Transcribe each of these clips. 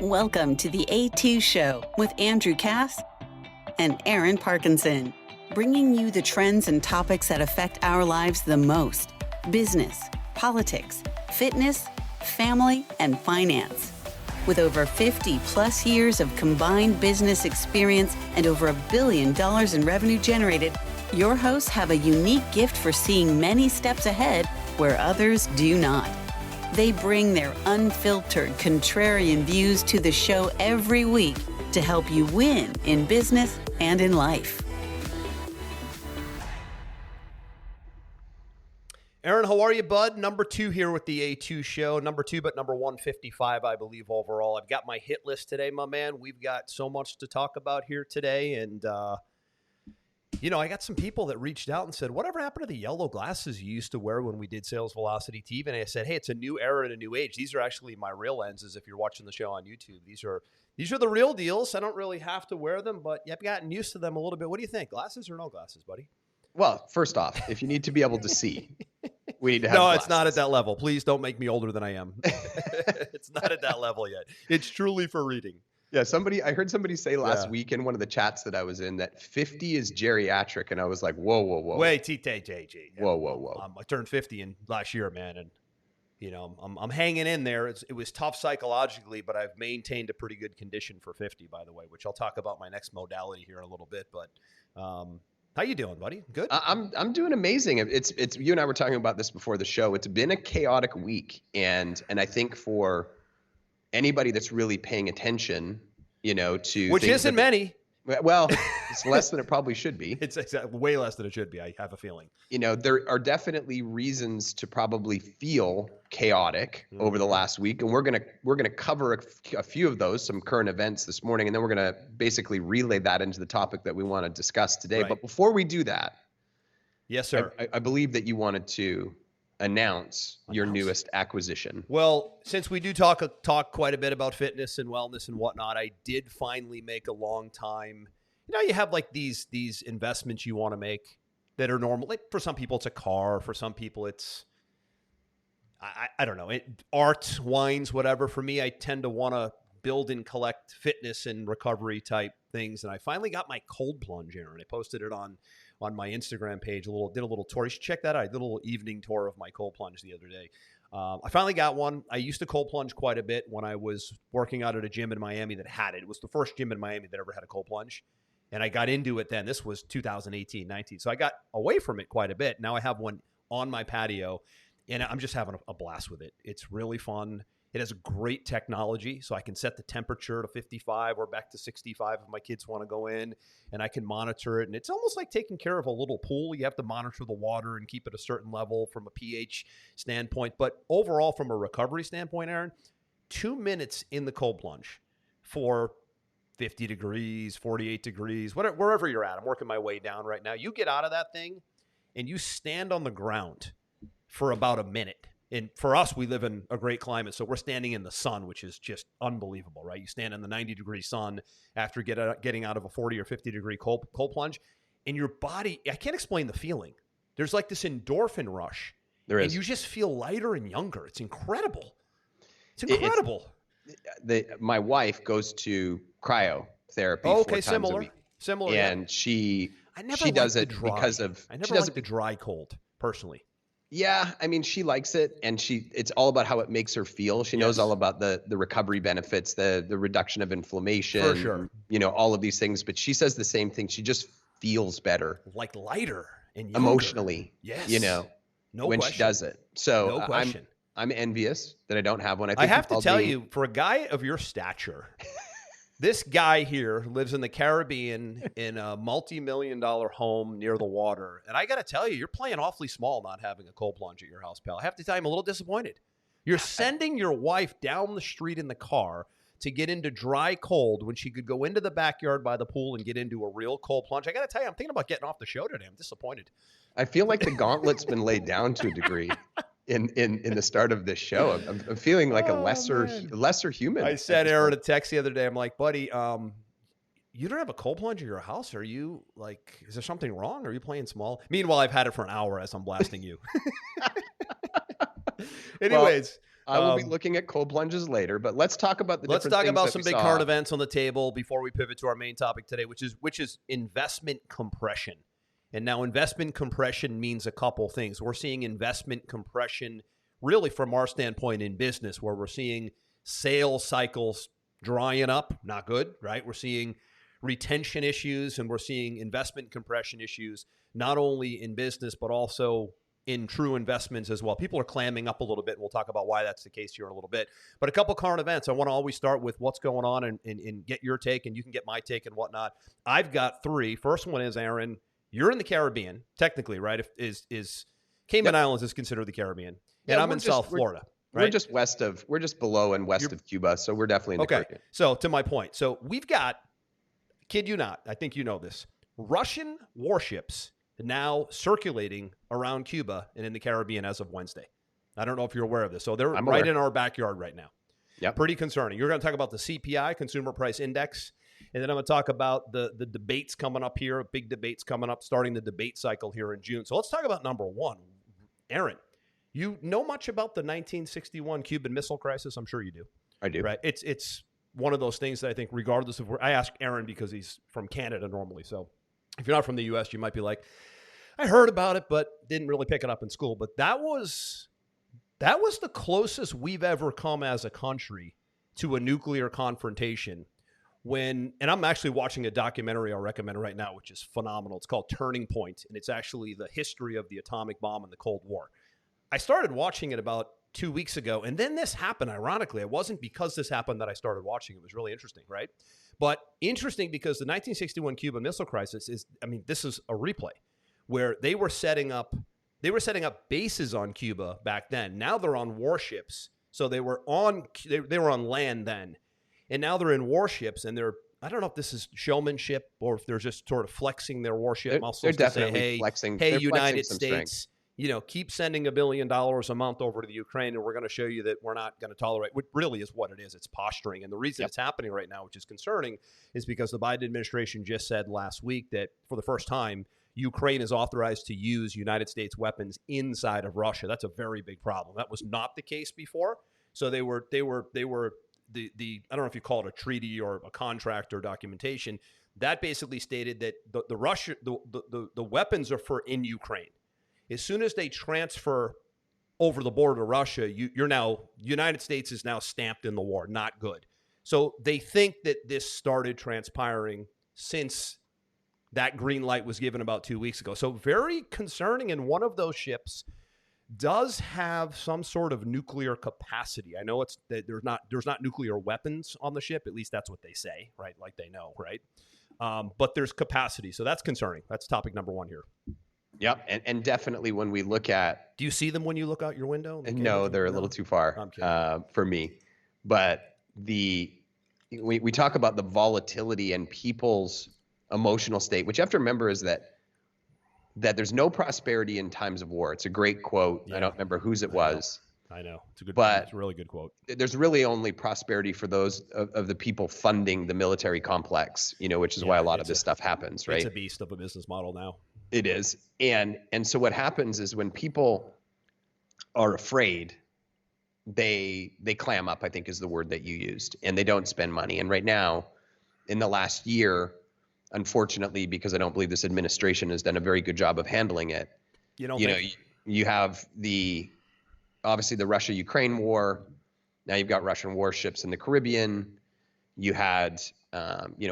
Welcome to the A2 Show with Andrew Cass and Aaron Parkinson, bringing you the trends and topics that affect our lives the most: business, politics, fitness, family, and finance. With over 50 plus years of combined business experience and over $1 billion in revenue generated, your hosts have a unique gift for seeing many steps ahead where others do not. They bring their unfiltered, contrarian views to the show every week to help you win in business and in life. Aaron, how are you, bud? Number 2 here with the A2 Show. Number 2, but number 155, I believe, overall. I've got my hit list today, my man. We've got so much to talk about here today. And, I got some people that reached out and said, whatever happened to the yellow glasses you used to wear when we did Sales Velocity TV? And I said, hey, it's a new era and a new age. These are actually my real lenses if you're watching the show on YouTube. These are the real deals. I don't really have to wear them, but I've gotten used to them a little bit. What do you think? Glasses or no glasses, buddy? Well, first off, if you need to be able to see, we need to have No, glasses. It's not at that level. Please don't make me older than I am. It's not at that level yet. It's truly for reading. Yeah, I heard somebody say last week in one of the chats that I was in that 50 is geriatric, and I was like, whoa. Wait, TJJ. Whoa. I turned 50 last year, man, and I'm hanging in there. It was tough psychologically, but I've maintained a pretty good condition for 50, by the way, which I'll talk about my next modality here in a little bit. But how you doing, buddy? Good. I'm doing amazing. It's you and I were talking about this before the show. It's been a chaotic week, and I think for anybody that's really paying attention, to which isn't many. Well, it's less than it probably should be. It's way less than it should be. I have a feeling. There are definitely reasons to probably feel chaotic over the last week, and we're gonna cover a few of those, some current events this morning, and then we're gonna basically relay that into the topic that we want to discuss today. Right. But before we do that, yes, sir. I believe that you wanted to announce your newest acquisition. Well, since we do talk quite a bit about fitness and wellness and whatnot, I did finally make a long time. You have like these investments you want to make that are normal. Like for some people, it's a car. For some people, it's I don't know, art, wines, whatever. For me, I tend to want to build and collect fitness and recovery type things. And I finally got my cold plunge in, and I posted it on my Instagram page. Did a little tour. You should check that out. I did a little evening tour of my cold plunge the other day. I finally got one. I used to cold plunge quite a bit when I was working out at a gym in Miami that had it. It was the first gym in Miami that ever had a cold plunge. And I got into it then. This was 2018, 19. So I got away from it quite a bit. Now I have one on my patio, and I'm just having a blast with it. It's really fun. It has great technology, so I can set the temperature to 55 or back to 65 if my kids want to go in, and I can monitor it. And it's almost like taking care of a little pool. You have to monitor the water and keep it a certain level from a pH standpoint. But overall, from a recovery standpoint, Aaron, 2 minutes in the cold plunge for 50 degrees, 48 degrees, wherever you're at. I'm working my way down right now. You get out of that thing, and you stand on the ground for about a minute. And for us, we live in a great climate, so we're standing in the sun, which is just unbelievable, right? You stand in the 90-degree sun after getting out of a 40 or 50-degree cold plunge, and your body, I can't explain the feeling. There's like this endorphin rush. There is. And you just feel lighter and younger. It's incredible. It's incredible. My wife goes to cryotherapy 4 times a week. Similar. And she does it because of... I never liked the dry cold, personally. Yeah, I mean, she likes it, and it's all about how it makes her feel. She knows all about the recovery benefits, the reduction of inflammation, for sure. All of these things. But she says the same thing. She just feels better, like lighter and younger. Emotionally. Yes, no when question. She does it. So no question. I'm envious that I don't have one. I have to tell you, for a guy of your stature. This guy here lives in the Caribbean in a multi-million-dollar home near the water. And I got to tell you, you're playing awfully small not having a cold plunge at your house, pal. I have to tell you, I'm a little disappointed. You're sending your wife down the street in the car to get into dry cold when she could go into the backyard by the pool and get into a real cold plunge. I got to tell you, I'm thinking about getting off the show today. I'm disappointed. I feel like the gauntlet's been laid down to a degree. In the start of this show, I'm feeling like a lesser human. I sent Aaron a text the other day. I'm like, buddy, you don't have a cold plunge in your house? Are you like, is there something wrong? Are you playing small? Meanwhile, I've had it for an hour as I'm blasting you. Anyways, I will be looking at cold plunges later, but let's talk about the Let's different talk things about that some we big saw. current events on the table before we pivot to our main topic today, which is investment compression. And now investment compression means a couple things. We're seeing investment compression really from our standpoint in business, where we're seeing sales cycles drying up, not good, right? We're seeing retention issues and we're seeing investment compression issues, not only in business, but also in true investments as well. People are clamming up a little bit, and we'll talk about why that's the case here in a little bit. But a couple current events. I want to always start with what's going on and get your take, and you can get my take and whatnot. I've got three. First one is, Aaron, you're in the Caribbean, technically, right? Is Cayman Islands is considered the Caribbean, and I'm in South Florida. Right? We're just below and west of Cuba, so we're definitely in the Caribbean. So to my point, so we've got, kid you not, I think you know this, Russian warships now circulating around Cuba and in the Caribbean as of Wednesday. I don't know if you're aware of this. So they're right in our backyard right now. Yeah, pretty concerning. You're going to talk about the CPI, Consumer Price Index, and then I'm going to talk about the debates coming up here, big debates coming up, starting the debate cycle here in June. So let's talk about number one. Aaron, you know much about the 1961 Cuban Missile Crisis? I'm sure you do. I do. Right? It's one of those things that I think, regardless of where, I ask Aaron because he's from Canada normally. So if you're not from the U.S., you might be like, I heard about it, but didn't really pick it up in school. But that was the closest we've ever come as a country to a nuclear confrontation. And I'm actually watching a documentary I'll recommend right now, which is phenomenal. It's called Turning Point, and it's actually the history of the atomic bomb and the Cold War. I started watching it about 2 weeks ago, and then this happened. Ironically, it wasn't because this happened that I started watching. It was really interesting, right? But interesting because the 1961 Cuban Missile Crisis this is a replay where they were setting up bases on Cuba back then. Now they're on warships. So they were on land then, and now they're in warships, and I don't know if this is showmanship or if they're just sort of flexing their warship muscles. They're to definitely say, flexing. Hey, they're United flexing States, keep sending $1 billion a month over to the Ukraine, and we're going to show you that we're not going to tolerate. What really is what it is. It's posturing, and the reason it's happening right now, which is concerning, is because the Biden administration just said last week that for the first time, Ukraine is authorized to use United States weapons inside of Russia. That's a very big problem. That was not the case before. So they were the I don't know if you call it a treaty or a contract or documentation that basically stated that the weapons are for in Ukraine. As soon as they transfer over the border to Russia, United States is now stamped in the war. Not good. So they think that this started transpiring since that green light was given about 2 weeks ago. So very concerning. And one of those ships does have some sort of nuclear capacity. I know it's that there's not nuclear weapons on the ship. At least that's what they say, right? Like they know, right? But there's capacity. So that's concerning. That's topic number one here. Yep. And definitely when we look at... Do you see them when you look out your window? No, they're a little too far for me. But we talk about the volatility and people's emotional state, which you have to remember is that there's no prosperity in times of war. It's a great quote. Yeah. I don't remember whose it was. I know. It's a really good quote. There's really only prosperity for those of the people funding the military complex, which is why a lot of this stuff happens, right? It's a beast of a business model now. It is. And so what happens is when people are afraid, they clam up, I think is the word that you used, and they don't spend money. And right now, in the last year, unfortunately, because I don't believe this administration has done a very good job of handling it. You have obviously the Russia-Ukraine war. Now you've got Russian warships in the Caribbean. You had,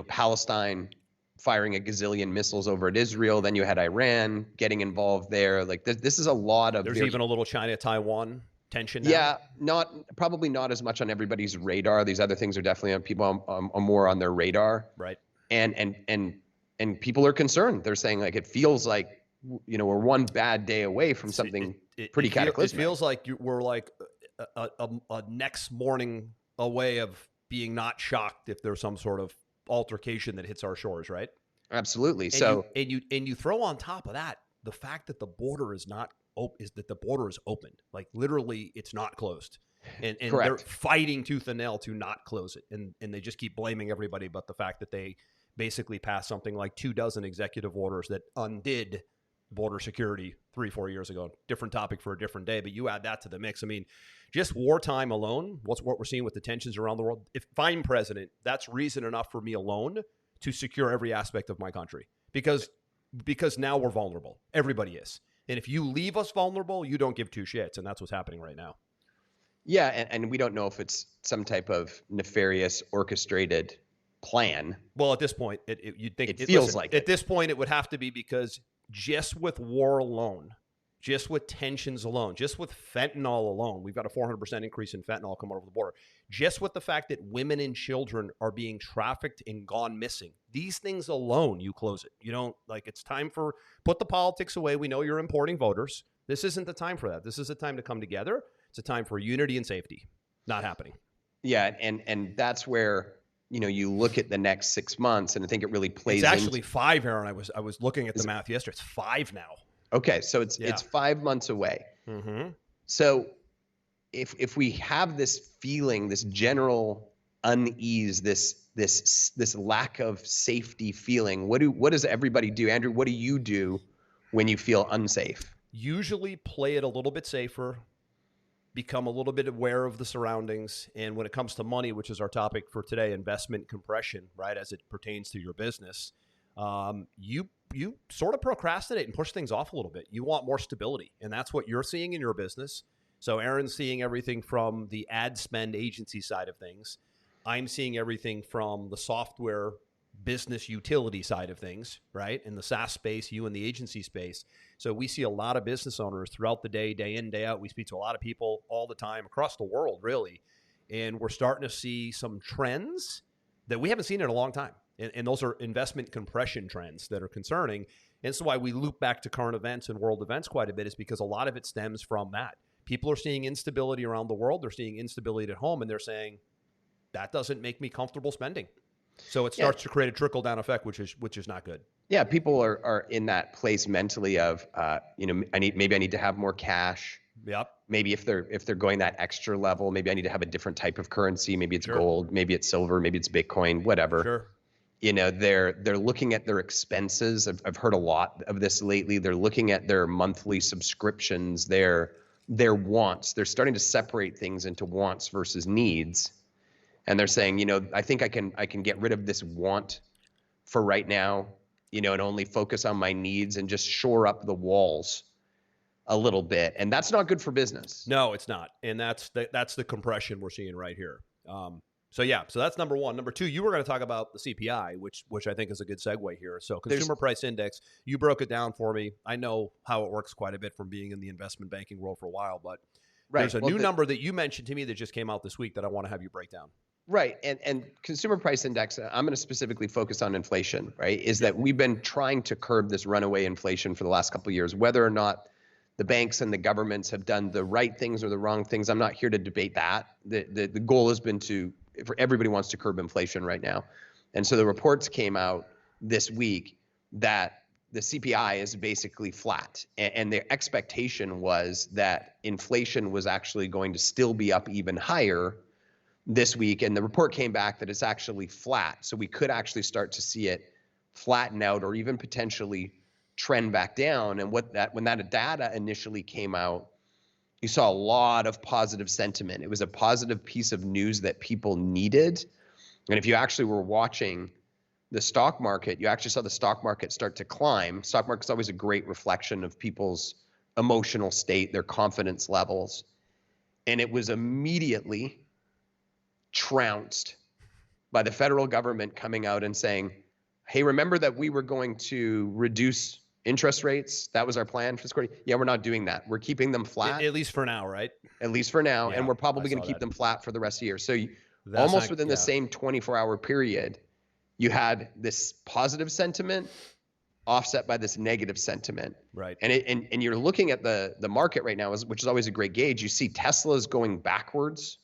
Palestine firing a gazillion missiles over at Israel. Then you had Iran getting involved there. Like this is a lot of. There's even a little China-Taiwan tension now. Yeah, probably not as much on everybody's radar. These other things are definitely on people more on their radar. Right. And people are concerned. They're saying like it feels like we're one bad day away from something pretty cataclysmic. It feels like we're like a next morning away of being not shocked if there's some sort of altercation that hits our shores, right? Absolutely. And you throw on top of that the fact that the border is opened. Like literally, it's not closed. And they're fighting tooth and nail to not close it. And they just keep blaming everybody but the fact that they basically passed something like 24 executive orders that undid border security 3-4 years ago. Different topic for a different day, but you add that to the mix. I mean, just wartime alone, what we're seeing with the tensions around the world. If I'm president, that's reason enough for me alone to secure every aspect of my country, because now we're vulnerable. Everybody is. And if you leave us vulnerable, you don't give two shits. And that's what's happening right now. Yeah. And we don't know if it's some type of nefarious orchestrated plan. Well, at this point, you'd think it feels like at this point, it would have to be, because just with war alone, just with tensions alone, just with fentanyl alone, we've got a 400% increase in fentanyl coming over the border. Just with the fact that women and children are being trafficked and gone missing, these things alone, you close it. You don't it's time for, put the politics away. We know you're importing voters. This isn't the time for that. This is a time to come together. It's a time for unity and safety. Not happening. Yeah. And that's where, you look at the next 6 months, and I think it really plays. It's actually 5, Aaron. I was looking at the math yesterday. It's 5 now. Okay, so it's 5 months away. Mm-hmm. So if we have this feeling, this general unease, this lack of safety feeling, what does everybody do? Andrew, what do you do when you feel unsafe? Usually play it a little bit safer, become a little bit aware of the surroundings. And when it comes to money, which is our topic for today, investment compression, right, as it pertains to your business, you sort of procrastinate and push things off a little bit. You want more stability, and that's what you're seeing in your business. So Aaron's seeing everything from the ad spend agency side of things. I'm seeing everything from the software business utility side of things, right? In the SaaS space, you in the agency space. So we see a lot of business owners throughout the day, day in, day out. We speak to a lot of people all the time across the world, really. And we're starting to see some trends that we haven't seen in a long time. And those are investment compression trends that are concerning. And so why we loop back to current events and world events quite a bit is because a lot of it stems from that. People are seeing instability around the world. They're seeing instability at home, and they're saying, that doesn't make me comfortable spending. So it starts to create a trickle-down effect, which is not good. Yeah, people are in that place mentally of, I need to have more cash. Yep. Maybe if they're going that extra level, maybe I need to have a different type of currency. Maybe it's gold, maybe it's silver, maybe it's Bitcoin, whatever. Sure. They're looking at their expenses. I've heard a lot of this lately. They're looking at their monthly subscriptions, their wants. They're starting to separate things into wants versus needs. And they're saying, I think I can get rid of this want for right now, and only focus on my needs and just shore up the walls a little bit. And that's not good for business. No, it's not. And that's the compression we're seeing right here. So that's number one. Number two, you were going to talk about the CPI, which I think is a good segue here. So consumer price index, you broke it down for me. I know how it works quite a bit from being in the investment banking world for a while, but there's a new number that you mentioned to me that just came out this week that I want to have you break down. Right. And consumer price index, I'm going to specifically focus on inflation, right? Is that we've been trying to curb this runaway inflation for the last couple of years, whether or not the banks and the governments have done the right things or the wrong things. I'm not here to debate that. The goal has been for everybody wants to curb inflation right now. And so the reports came out this week that the CPI is basically flat. And the expectation was that inflation was actually going to still be up even higher this week. And the report came back that it's actually flat. So we could actually start to see it flatten out or even potentially trend back down. And when that data initially came out, you saw a lot of positive sentiment. It was a positive piece of news that people needed. And if you actually were watching the stock market, you actually saw the stock market start to climb. Stock market's always a great reflection of people's emotional state, their confidence levels. And it was immediately trounced by the federal government coming out and saying, hey, remember that we were going to reduce interest rates? That was our plan for this quarter. Yeah, we're not doing that. We're keeping them flat. At least for now, right? At least for now. Yeah, and we're probably going to keep them flat for the rest of the year. So within the same 24-hour period, you had this positive sentiment offset by this negative sentiment. Right. And you're looking at the market right now, which is always a great gauge. You see Tesla's going backwards.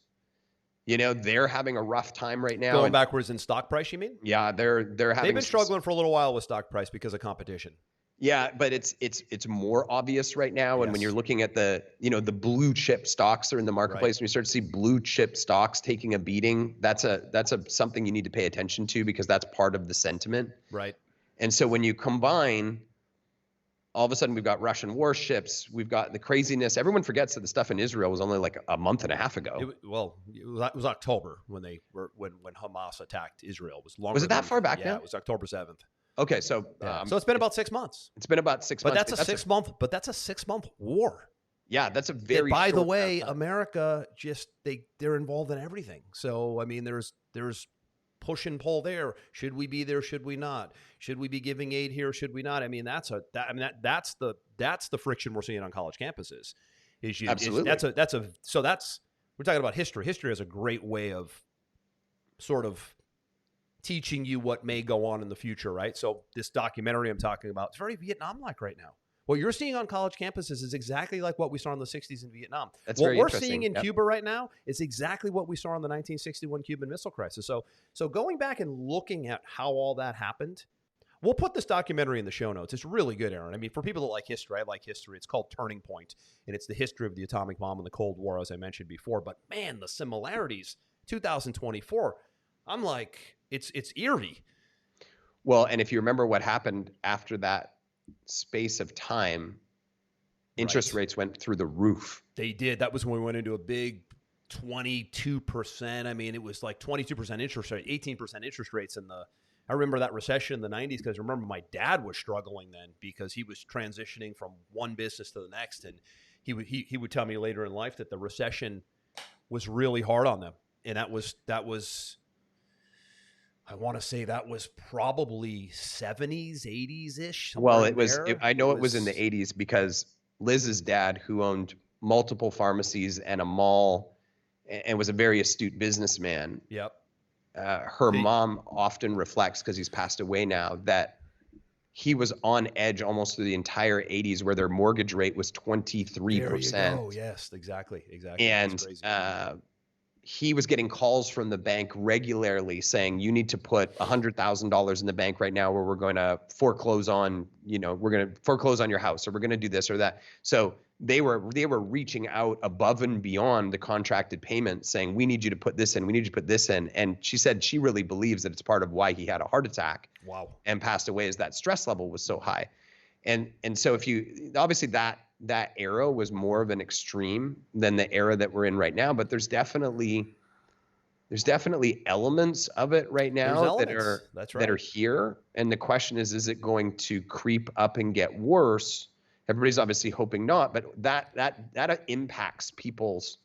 They're having a rough time right now. Going backwards in stock price, you mean? Yeah, they've been struggling for a little while with stock price because of competition. Yeah, but it's more obvious right now. And when you're looking at the blue chip stocks that are in the marketplace, when you start to see blue chip stocks taking a beating, that's something you need to pay attention to because that's part of the sentiment. Right. And so when you combine all of a sudden we've got Russian warships. We've got the craziness. Everyone forgets that the stuff in Israel was only like a month and a half ago. It was October when when Hamas attacked Israel. It was longer. Was it that far back now? Yeah, it was October 7th. Okay, so so it's been about 6 months. It's been about 6 But months. that's a 6 month. But that's a 6 month war. Yeah, that's a very. By the short way, amount of time. America just they're involved in everything. So I mean, there's push and pull there. Should we be there? Should we not? Should we be giving aid here? Should we not? I mean, that's the friction we're seeing on college campuses. Absolutely. We're talking about history. History is a great way of sort of teaching you what may go on in the future, right? So this documentary I'm talking about, it's very Vietnam-like right now. What you're seeing on college campuses is exactly like what we saw in the 60s in Vietnam. That's what very we're interesting. seeing in Yep. Cuba right now is exactly what we saw in the 1961 Cuban Missile Crisis. So going back and looking at how all that happened, we'll put this documentary in the show notes. It's really good, Aaron. I mean, for people that like history, I like history. It's called Turning Point, and it's the history of the atomic bomb and the Cold War, as I mentioned before. But man, the similarities, 2024, I'm like, it's eerie. Well, and if you remember what happened after that space of time, interest rates went through the roof. They did. That was when we went into a big 22%. I mean, it was like 22% interest rate, 18% interest rates I remember that recession in the 90s because remember my dad was struggling then because he was transitioning from one business to the next, and he would tell me later in life that the recession was really hard on them, and that was I want to say that was probably 70s, 80s-ish. Well, it was in the 80s because Liz's dad, who owned multiple pharmacies and a mall and was a very astute businessman. Yep. Her mom often reflects, because he's passed away now, that he was on edge almost through the entire 80s where their mortgage rate was 23%. Oh, yes, exactly. And he was getting calls from the bank regularly saying, you need to put $100,000 in the bank right now, or we're going to foreclose on, we're going to foreclose on your house, or we're going to do this or that. So they were reaching out above and beyond the contracted payment saying, we need you to put this in, we need you to put this in. And she said she really believes that it's part of why he had a heart attack. Wow. And passed away, is that stress level was so high. And so if you, obviously that era was more of an extreme than the era that we're in right now, but there's definitely elements of it right now that are here. And the question is it going to creep up and get worse? Everybody's obviously hoping not, but that impacts people's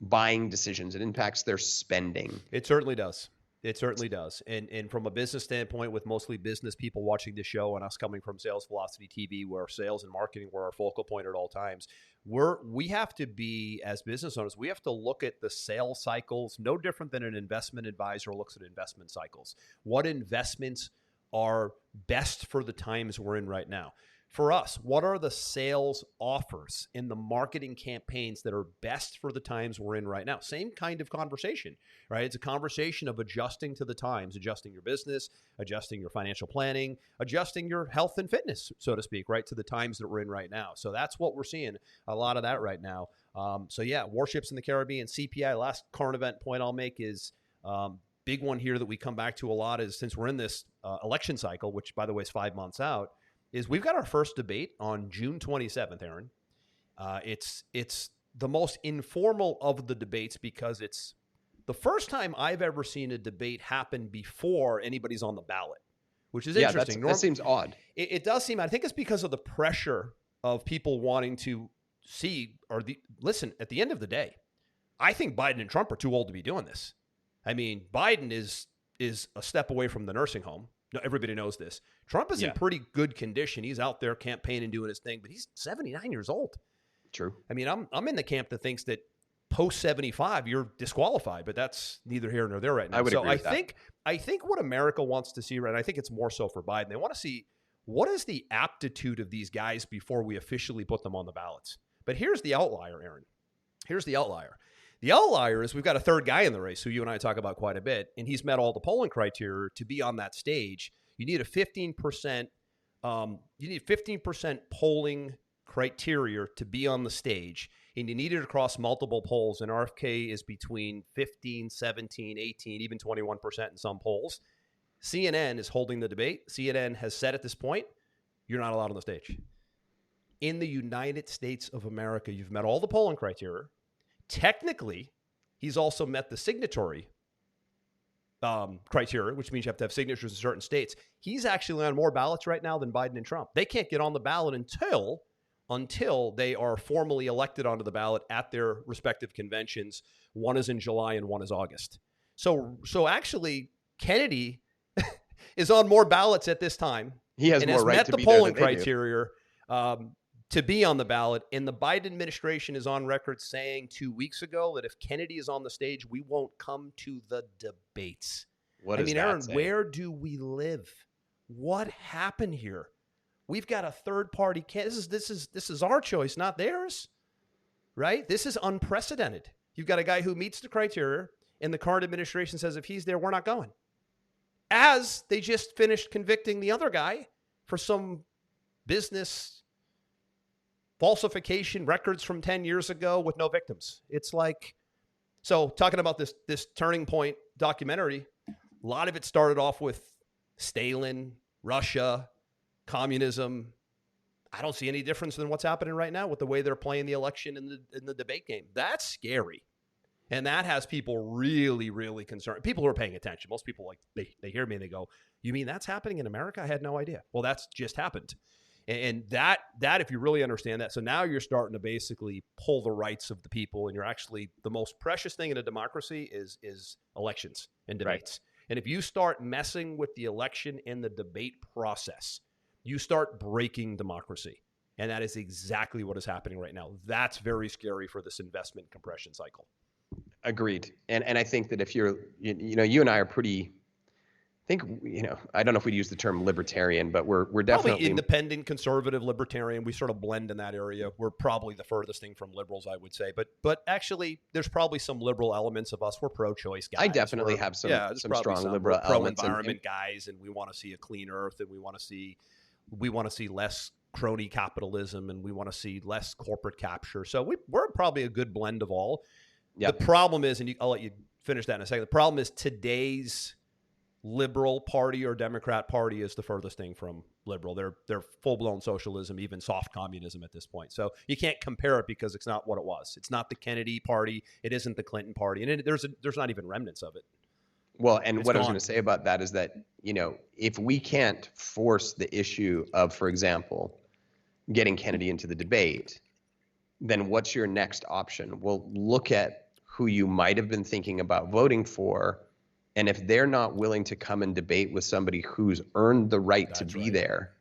buying decisions. It impacts their spending. It certainly does. It certainly does. And from a business standpoint, with mostly business people watching the show and us coming from Sales Velocity TV, where sales and marketing were our focal point at all times, we have to be, as business owners, we have to look at the sales cycles no different than an investment advisor looks at investment cycles. What investments are best for the times we're in right now? For us, what are the sales offers in the marketing campaigns that are best for the times we're in right now? Same kind of conversation, right? It's a conversation of adjusting to the times, adjusting your business, adjusting your financial planning, adjusting your health and fitness, so to speak, right, to the times that we're in right now. So that's what we're seeing, a lot of that right now. So yeah, warships in the Caribbean, CPI. Last current event point I'll make is big one here that we come back to a lot is, since we're in this election cycle, which by the way is 5 months out, is we've got our first debate on June 27th, Aaron. It's the most informal of the debates because it's the first time I've ever seen a debate happen before anybody's on the ballot, which is interesting. That seems odd. It does seem, I think it's because of the pressure of people wanting to see listen, at the end of the day, I think Biden and Trump are too old to be doing this. I mean, Biden is a step away from the nursing home. No, everybody knows this. Trump is in pretty good condition. He's out there campaigning, doing his thing, but he's 79 years old. True. I mean, I'm in the camp that thinks that post 75 you're disqualified, but that's neither here nor there right now. I would agree with that. I think what America wants to see, right? And I think it's more so for Biden. They want to see what is the aptitude of these guys before we officially put them on the ballots. But here's the outlier, Aaron. Here's the outlier. The outlier is we've got a third guy in the race who you and I talk about quite a bit, and he's met all the polling criteria to be on that stage. You need a 15%. You need 15% polling criteria to be on the stage, and you need it across multiple polls. And RFK is between 15, 17, 18, even 21% in some polls. CNN is holding the debate. CNN has said at this point, you're not allowed on the stage. in the United States of America. You've met all the polling criteria. Technically, he's also met the signatory criteria, which means you have to have signatures in certain states. He's actually on more ballots right now than Biden and Trump. They can't get on the ballot until they are formally elected onto the ballot at their respective conventions. One is in July and one is August. So actually, Kennedy is on more ballots at this time. He has and more has right met to the be there polling than they do. criteria to be on the ballot. And the Biden administration is on record saying 2 weeks ago that if Kennedy is on the stage, we won't come to the debates. What does that Aaron, say? where do we live? What happened here? We've got a third party. This is our choice, not theirs, right? This is unprecedented. You've got a guy who meets the criteria, and the current administration says if he's there, we're not going. As they just finished convicting the other guy for some business falsification records from 10 years ago with no victims. It's like, so talking about this Turning Point documentary, a lot of it started off with Stalin, Russia, communism. I don't see any difference than what's happening right now with the way they're playing the election in the debate game. That's scary. And that has people really, really concerned. People who are paying attention. Most people, like, they hear me and they go, you mean that's happening in America? I had no idea. Well, that's just happened. And that if you really understand that, so now you're starting to basically pull the rights of the people, and you're actually, the most precious thing in a democracy is elections and debates. Right. And if you start messing with the election and the debate process, you start breaking democracy. And that is exactly what is happening right now. That's very scary for this investment compression cycle. Agreed. And I think that if you and I are pretty, I don't know if we'd use the term libertarian, but we're definitely probably independent, conservative, libertarian. We sort of blend in that area. We're probably the furthest thing from liberals, I would say. But actually, there's probably some liberal elements of us. We're pro-choice guys. I definitely have some strong liberal elements. Pro-environment guys, and we want to see a clean earth, and we want to see less crony capitalism, and we want to see less corporate capture. So we're probably a good blend of all. Yep. The problem is, and I'll let you finish that in a second. The problem is today's Liberal Party or Democrat Party is the furthest thing from liberal. They're full-blown socialism, even soft communism at this point. So you can't compare it because it's not what it was. It's not the Kennedy Party. It isn't the Clinton Party, and there's not even remnants of it. Well, and what I was going to say about that is that, if we can't force the issue of, for example, getting Kennedy into the debate, then what's your next option? Well, look at who you might have been thinking about voting for. And if they're not willing to come and debate with somebody who's earned the right to be there,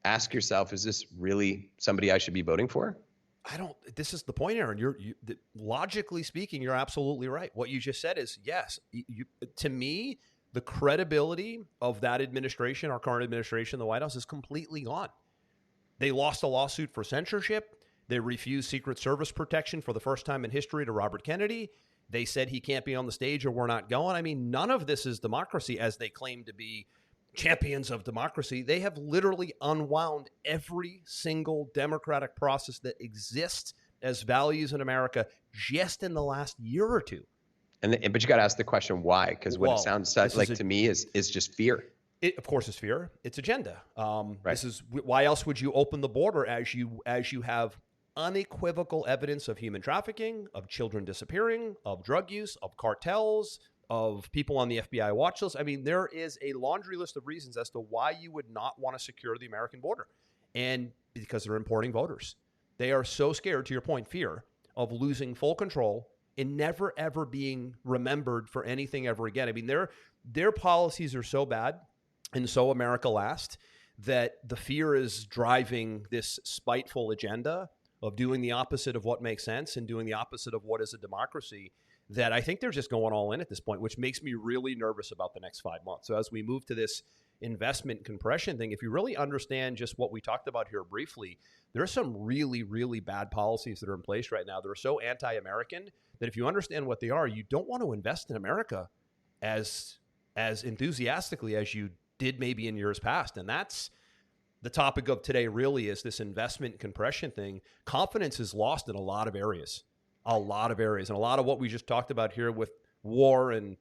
ask yourself, is this really somebody I should be voting for? This is the point, Aaron. Logically speaking, you're absolutely right. What you just said is, yes, to me, the credibility of that administration, our current administration, the White House, is completely gone. They lost a lawsuit for censorship. They refused Secret Service protection for the first time in history to Robert Kennedy. They said he can't be on the stage or we're not going. I mean, none of this is democracy as they claim to be champions of democracy. They have literally unwound every single democratic process that exists as values in America just in the last year or two. But you got to ask the question why, because what it sounds like to me is just fear. It, of course, is fear. It's agenda. Right. This is why else would you open the border as you have unequivocal evidence of human trafficking, of children disappearing, of drug use, of cartels, of people on the FBI watch list. I mean, there is a laundry list of reasons as to why you would not want to secure the American border. And because they're importing voters. They are so scared, to your point, fear of losing full control and never, ever being remembered for anything ever again. I mean, their policies are so bad and so America last that the fear is driving this spiteful agenda of doing the opposite of what makes sense and doing the opposite of what is a democracy, that I think they're just going all in at this point, which makes me really nervous about the next 5 months. So as we move to this investment compression thing, if you really understand just what we talked about here briefly, there are some really, really bad policies that are in place right now that are so anti-American that if you understand what they are, you don't want to invest in America as enthusiastically as you did maybe in years past. And that's the topic of today really, is this investment compression thing. Confidence is lost in a lot of areas. And a lot of what we just talked about here with war and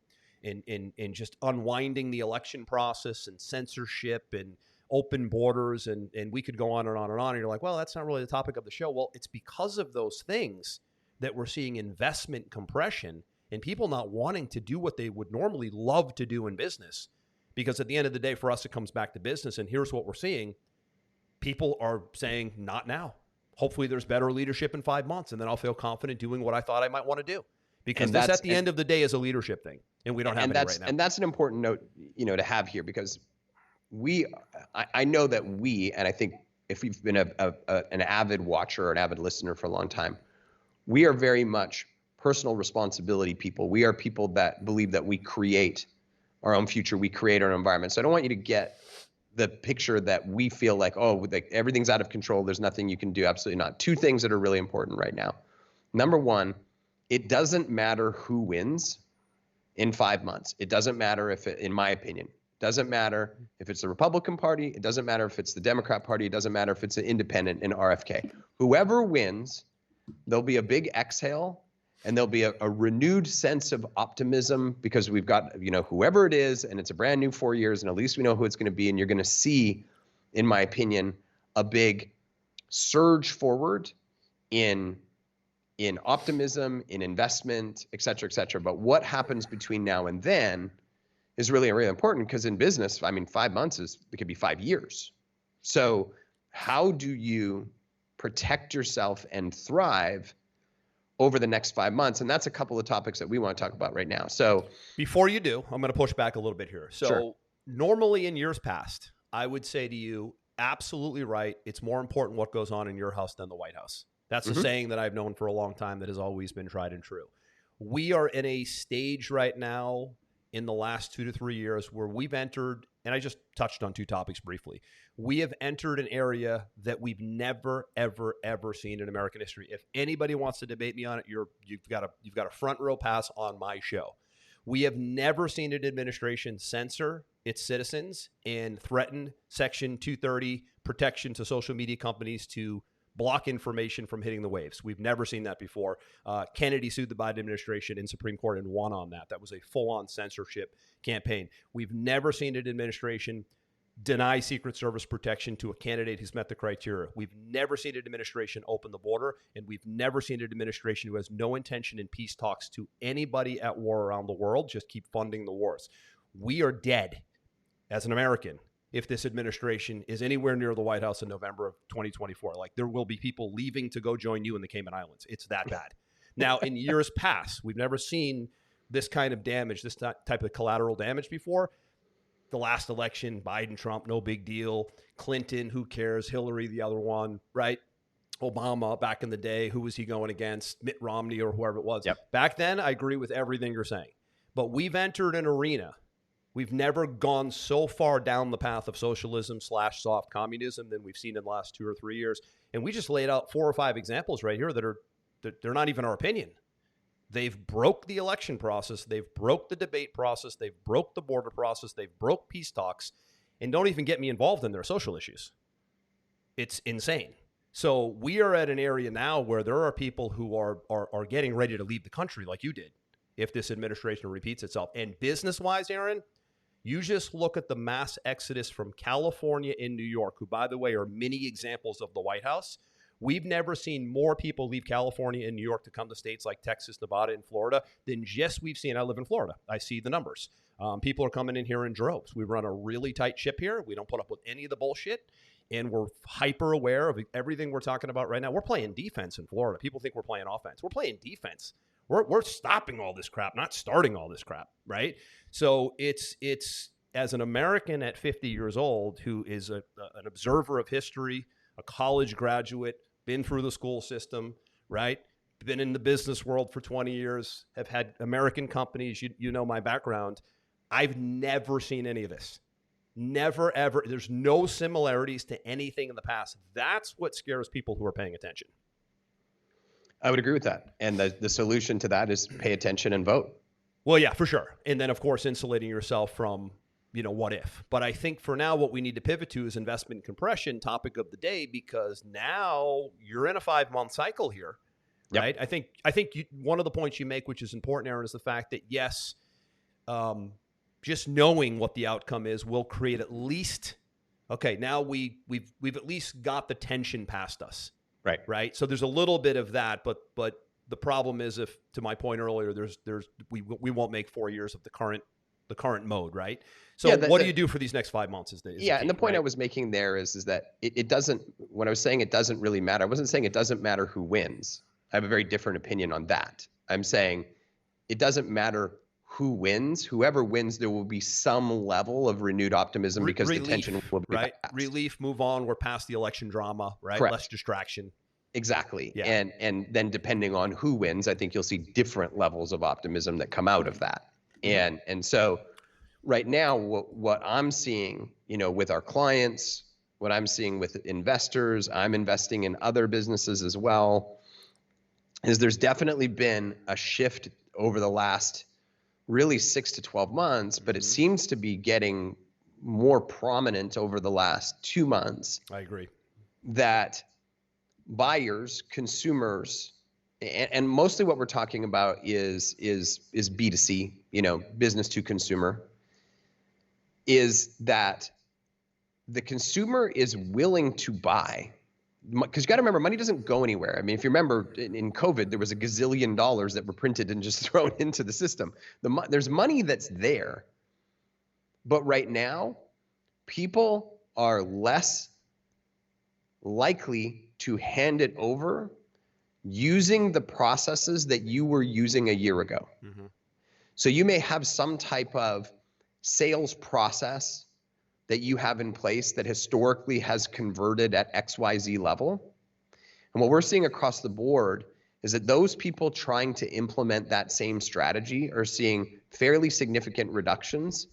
just unwinding the election process and censorship and open borders, and we could go on and on and on. And you're like, well, that's not really the topic of the show. Well, it's because of those things that we're seeing investment compression and people not wanting to do what they would normally love to do in business. Because at the end of the day, for us, it comes back to business. And here's what we're seeing. People are saying, not now. Hopefully there's better leadership in 5 months, and then I'll feel confident doing what I thought I might want to do. Because this, at the end of the day, is a leadership thing, and we don't have it right now. And that's an important note, to have here, because I know that and I think if we've been an avid watcher or an avid listener for a long time, we are very much personal responsibility people. We are people that believe that we create our own future, we create our own environment. So I don't want you to get the picture that we feel like, everything's out of control, there's nothing you can do. Absolutely not. Two things that are really important right now. Number one, it doesn't matter who wins in 5 months. It doesn't matter in my opinion, doesn't matter if it's the Republican Party. It doesn't matter if it's the Democrat Party. It doesn't matter if it's an independent in RFK. Whoever wins, there'll be a big exhale, and there'll be a renewed sense of optimism because we've got, whoever it is, and it's a brand new 4 years, and at least we know who it's going to be. And you're going to see, in my opinion, a big surge forward in optimism, in investment, et cetera, et cetera. But what happens between now and then is really, really important, because in business, 5 months it could be 5 years. So how do you protect yourself and thrive over the next 5 months? And that's a couple of topics that we want to talk about right now. So before you do, I'm going to push back a little bit here. So Sure. Normally in years past, I would say to you, absolutely right. It's more important what goes on in your house than the White House. That's a saying that I've known for a long time that has always been tried and true. We are in a stage right now in the last 2 to 3 years where we've entered, and I just touched on two topics briefly. We have entered an area that we've never, ever, ever seen in American history. If anybody wants to debate me on it, you've got a front row pass on my show. We have never seen an administration censor its citizens and threaten Section 230 protection to social media companies to block information from hitting the waves. We've never seen that before. Kennedy sued the Biden administration in Supreme Court and won on that. That was a full-on censorship campaign. We've never seen an administration deny Secret Service protection to a candidate who's met the criteria. We've never seen an administration open the border, and we've never seen an administration who has no intention in peace talks to anybody at war around the world, just keep funding the wars. We are dead as an American if this administration is anywhere near the White House in November of 2024. Like, there will be people leaving to go join you in the Cayman Islands. It's that bad. Now, in years past, we've never seen this kind of damage, this type of collateral damage before. The last election, Biden, Trump, no big deal. Clinton, who cares? Hillary, the other one, right? Obama, back in the day, who was he going against? Mitt Romney or whoever it was. Yep. Back then, I agree with everything you're saying. But we've entered an arena. We've never gone so far down the path of socialism / soft communism than we've seen in the last 2 or 3 years. And we just laid out 4 or 5 examples right here that they're not even our opinion. They've broke the election process. They've broke the debate process. They've broke the border process. They've broke peace talks, and don't even get me involved in their social issues. It's insane. So we are at an area now where there are people who are getting ready to leave the country like you did if this administration repeats itself. And business-wise, Aaron, you just look at the mass exodus from California and New York, who, by the way, are mini examples of the White House. We've never seen more people leave California and New York to come to states like Texas, Nevada, and Florida than just we've seen. I live in Florida. I see the numbers. People are coming in here in droves. We run a really tight ship here. We don't put up with any of the bullshit, and we're hyper aware of everything we're talking about right now. We're playing defense in Florida. People think we're playing offense. We're playing defense. We're stopping all this crap, not starting all this crap, right? So it's as an American at 50 years old who is an observer of history, a college graduate, been through the school system, right? Been in the business world for 20 years, have had American companies. You know my background. I've never seen any of this. Never, ever. There's no similarities to anything in the past. That's what scares people who are paying attention. I would agree with that. And the solution to that is pay attention and vote. Well, yeah, for sure. And then, of course, insulating yourself from, what if. But I think for now, what we need to pivot to is investment compression, topic of the day, because now you're in a 5-month cycle here, right? Yep. I think one of the points you make, which is important, Aaron, is the fact that, yes, just knowing what the outcome is will create at least okay, now we've at least got the tension past us. Right. Right. So there's a little bit of that, but the problem is, if, to my point earlier, we won't make 4 years of the current mode. Right. So Yeah, what do you do for these next 5 months? Is the yeah. key, And the point right? I was making there is that it doesn't, when I was saying it doesn't really matter, I wasn't saying it doesn't matter who wins. I have a very different opinion on that. I'm saying it doesn't matter who wins. Whoever wins, there will be some level of renewed optimism because the tension will be right. passed. Relief, move on. We're past the election drama, right? Correct. Less distraction. Exactly. Yeah. And then depending on who wins, I think you'll see different levels of optimism that come out of that. And so right now, what I'm seeing, with our clients, what I'm seeing with investors, I'm investing in other businesses as well, is there's definitely been a shift over the last really 6 to 12 months, but it seems to be getting more prominent over the last 2 months. I agree. That buyers, consumers, and mostly what we're talking about is B2C, business to consumer, is that the consumer is willing to buy, because you got to remember, money doesn't go anywhere. I mean, if you remember in COVID, there was $1 gazillion that were printed and just thrown into the system. There's money that's there, but right now, people are less likely to hand it over using the processes that you were using a year ago. Mm-hmm. So you may have some type of sales process that you have in place that historically has converted at XYZ level. And what we're seeing across the board is that those people trying to implement that same strategy are seeing fairly significant reductions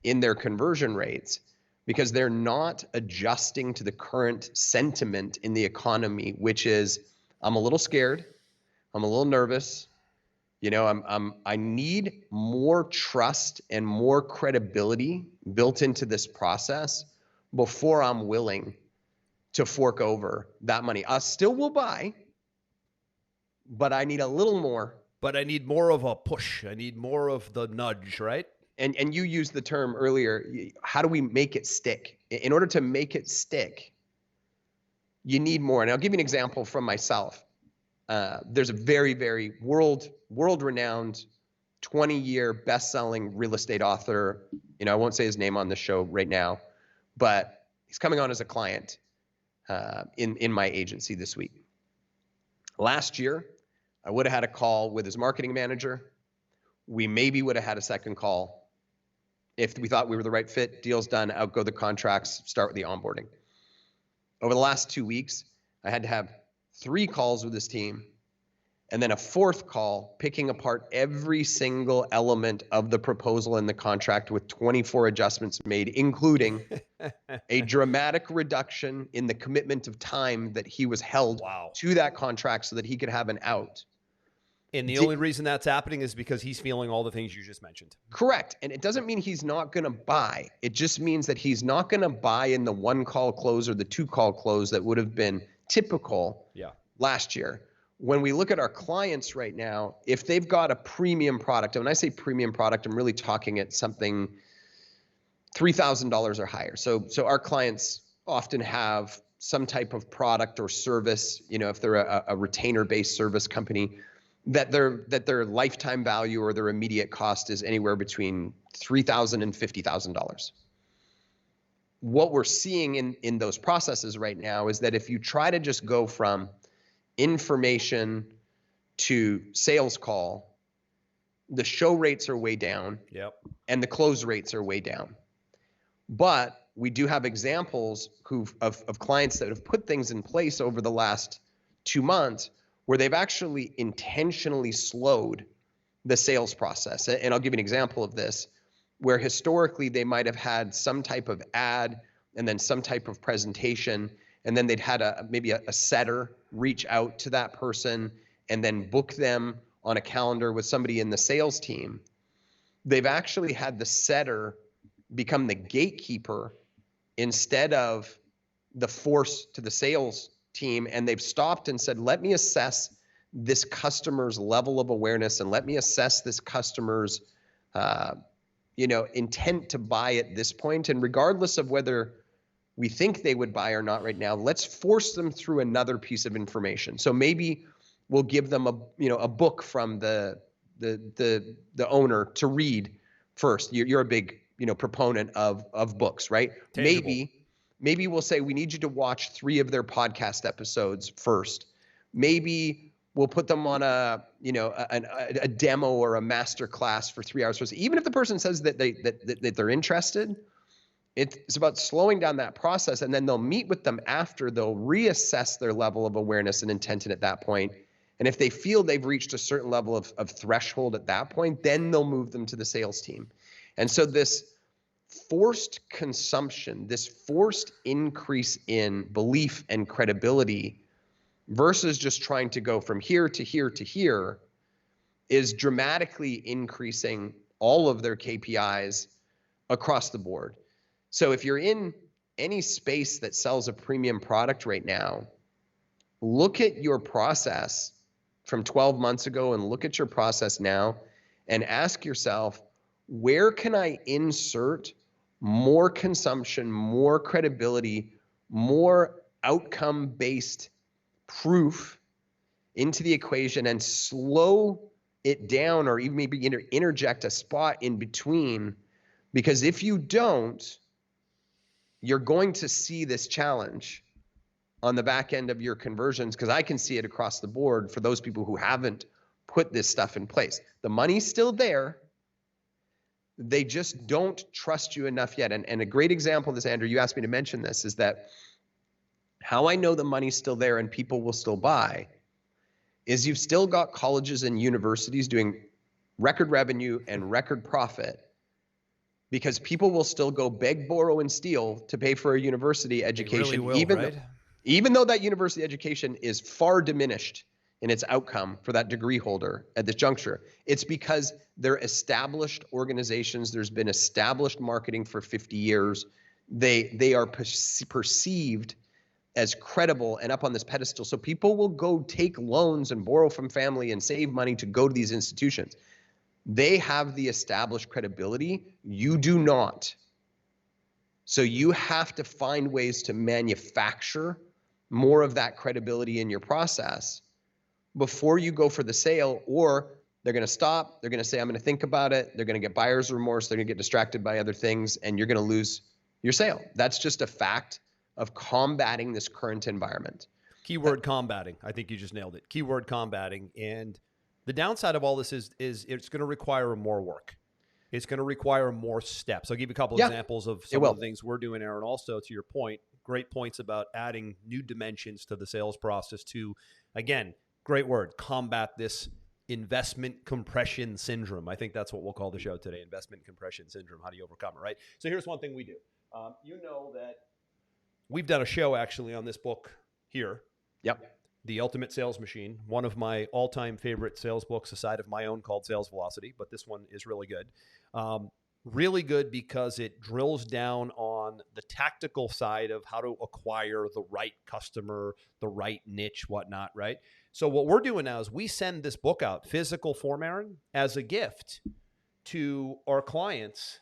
in their conversion rates because they're not adjusting to the current sentiment in the economy, which is, I'm a little scared, I'm a little nervous, I need more trust and more credibility built into this process before I'm willing to fork over that money. I still will buy, but I need a little more. But I need more of a push. I need more of the nudge, right? And you used the term earlier, how do we make it stick? In order to make it stick, you need more. And I'll give you an example from myself. There's a very, very world-renowned 20-year best-selling real estate author. I won't say his name on the show right now, but he's coming on as a client in my agency this week. Last year, I would have had a call with his marketing manager. We maybe would have had a second call if we thought we were the right fit. Deal's done, outgo the contracts, start with the onboarding. Over the last 2 weeks, I had to have 3 calls with his team, and then a 4th call picking apart every single element of the proposal and the contract with 24 adjustments made, including a dramatic reduction in the commitment of time that he was held to that contract so that he could have an out. And the only reason that's happening is because he's feeling all the things you just mentioned. Correct. And it doesn't mean he's not going to buy. It just means that he's not going to buy in the 1-call close or the 2-call close that would have been typical last year. When we look at our clients right now, if they've got a premium product, and when I say premium product, I'm really talking at something $3,000 or higher. So our clients often have some type of product or service, if they're a retainer-based service company, that their lifetime value or their immediate cost is anywhere between $3,000 and $50,000. What we're seeing in those processes right now is that if you try to just go from information to sales call, the show rates are way down. Yep. And the close rates are way down. But we do have examples of clients that have put things in place over the last 2 months where they've actually intentionally slowed the sales process. And I'll give you an example of this, where historically they might have had some type of ad and then some type of presentation, and then they'd had maybe a setter reach out to that person and then book them on a calendar with somebody in the sales team. They've actually had the setter become the gatekeeper instead of the force to the sales team, and they've stopped and said, let me assess this customer's level of awareness and let me assess this customer's intent to buy at this point. And regardless of whether we think they would buy or not right now. Let's force them through another piece of information. So maybe we'll give them a book from the owner to read first. You're a big, proponent of books, right? Tangible. Maybe we'll say we need you to watch 3 of their podcast episodes first. Maybe we'll put them on a demo or a master class for 3 hours first. Even if the person says that they're interested, it's about slowing down that process, and then they'll meet with them after. They'll reassess their level of awareness and intention at that point. And if they feel they've reached a certain level of threshold at that point, then they'll move them to the sales team. And so this forced consumption, this forced increase in belief and credibility versus just trying to go from here to here to here is dramatically increasing all of their KPIs across the board. So if you're in any space that sells a premium product right now, look at your process from 12 months ago and look at your process now and ask yourself, where can I insert more consumption, more credibility, more outcome-based proof into the equation and slow it down, or even maybe interject a spot in between? Because if you don't, you're going to see this challenge on the back end of your conversions, because I can see it across the board for those people who haven't put this stuff in place. The money's still there. They just don't trust you enough yet. And a great example of this, Andrew, you asked me to mention this, is that how I know the money's still there and people will still buy is you've still got colleges and universities doing record revenue and record profit, because people will still go beg, borrow, and steal to pay for a university education, Really will, even though that university education is far diminished in its outcome for that degree holder at this juncture. It's because they're established organizations. There's been established marketing for 50 years. They are perceived as credible and up on this pedestal. So people will go take loans and borrow from family and save money to go to these institutions. They have the established credibility. You do not. So you have to find ways to manufacture more of that credibility in your process before you go for the sale, or they're going to stop. They're going to say, I'm going to think about it. They're going to get buyer's remorse. They're going to get distracted by other things, and you're going to lose your sale. That's just a fact of combating this current environment. Keyword combating. I think you just nailed it. Keyword combating. And the downside of all this is it's going to require more work. It's going to require more steps. I'll give you a couple examples of some of the things we're doing, Aaron. Also, to your point, great points about adding new dimensions to the sales process to, again, great word, combat this investment compression syndrome. I think that's what we'll call the show today, investment compression syndrome. How do you overcome it, right? So here's one thing we do. You know that we've done a show actually on this book here. Yep. The Ultimate Sales Machine, one of my all-time favorite sales books aside of my own called Sales Velocity, but this one is really good. Really good because it drills down on the tactical side of how to acquire the right customer, the right niche, whatnot, right? So what we're doing now is we send this book out, physical form, Aaron, as a gift to our clients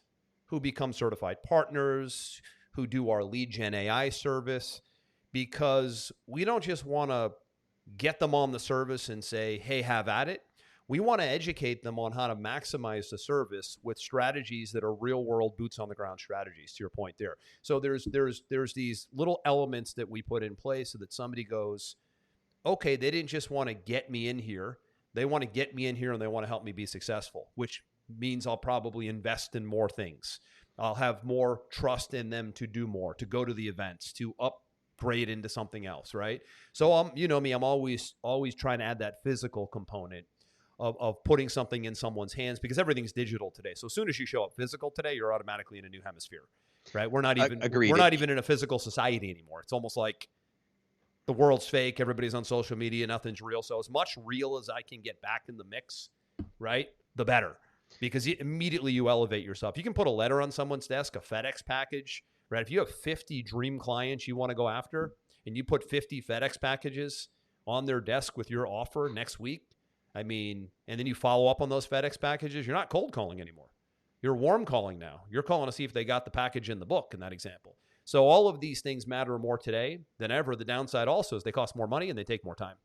who become certified partners, who do our lead gen AI service, because we don't just want to get them on the service and say, hey, have at it. We want to educate them on how to maximize the service with strategies that are real world boots on the ground strategies, to your point there. So there's these little elements that we put in place so that somebody goes, okay, they didn't just want to get me in here. They want to get me in here and they want to help me be successful, which means I'll probably invest in more things. I'll have more trust in them to do more, to go to the events, to upgrade into something else, right? So you know me, I'm always trying to add that physical component of putting something in someone's hands, because everything's digital today. So as soon as you show up physical today, you're automatically in a new hemisphere, right? We're not even we're not even in a physical society anymore. It's almost like the world's fake. Everybody's on social media. Nothing's real. So as much real as I can get back in the mix, right, the better, because immediately you elevate yourself. You can put a letter on someone's desk, a FedEx package, right? If you have 50 dream clients you want to go after and you put 50 FedEx packages on their desk with your offer next week, I mean, and then you follow up on those FedEx packages, you're not cold calling anymore. You're warm calling now. You're calling to see if they got the package in the book in that example. So all of these things matter more today than ever. The downside also is they cost more money and they take more time.